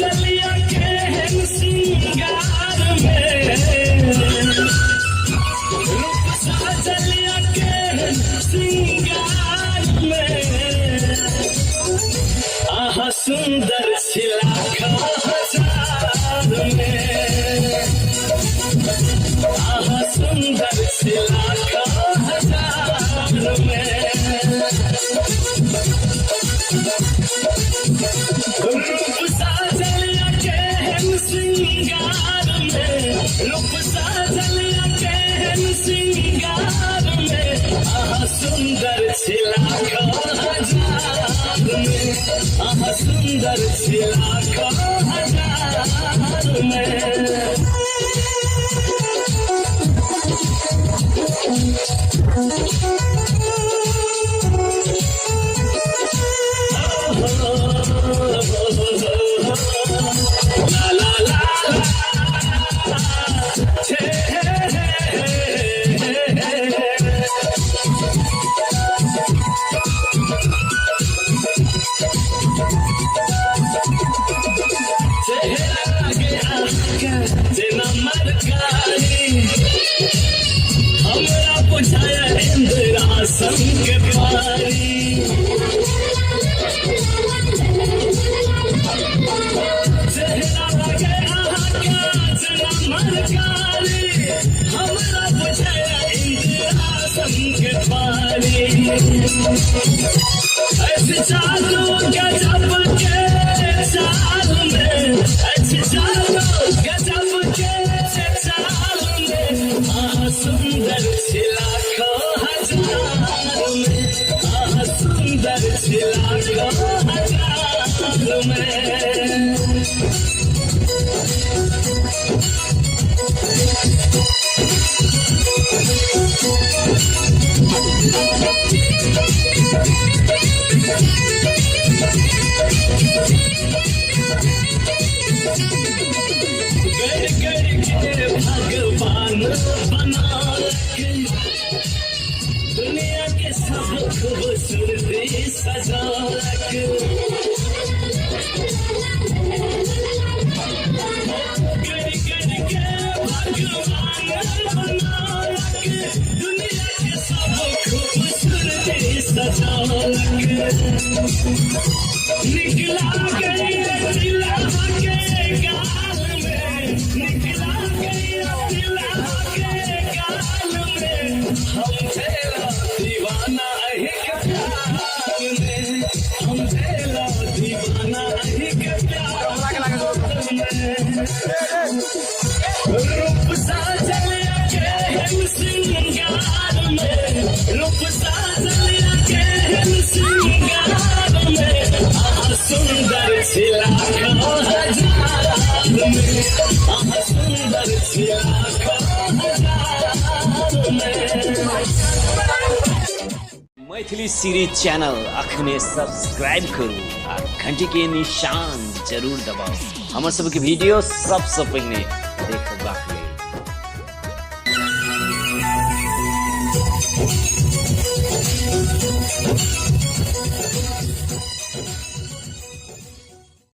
चलिया के सिंगार में, चलिया के सिंगार में, आहा सुंदर सिलाखा हजार में, आहा सुंदर सिलाखा हजार में, रूप साजलिया के सिंगार में, रूप साजलिया के सिंगार में, आहा सुंदर सिलाखा हजार में, आहा सुंदर सिलाखा हजार में। हमरा बुझाया इंद्रासन के पारी, चेहरा लगे जना मरकारी, हमरा बुझाया इंद्रासन के पारी, ऐसे चालू गजब के चाल में, ऐसे चालू गजब के चाल में, आहा सुंदर सिलाखा हजार में, आहा सुंदर सिलाखा हजार में। भगवान बना के दुनिया के सब खूबसूरती सजा के, गड़ गड़ के भगवान बना के दुनिया के सब खूबसूरती सजा के, निकला गया दिला के गाल में, निकला गया दिला के गाल में, हम तेरा दीवाना है प्यार में, हम तेरा दीवाना है प्यार में। रूप साजलिया के सिंगार में, रूप साजलिया के सिंगार में, आहा सुंदर सिलाखा हजार में, आहा सुंदर सिलाखा हजार में। मैथिली सीरीज चैनल अखने सब्सक्राइब करू आ घंटी के निशान जरूर दबाओ, हमर सबके वीडियो सबसे पहले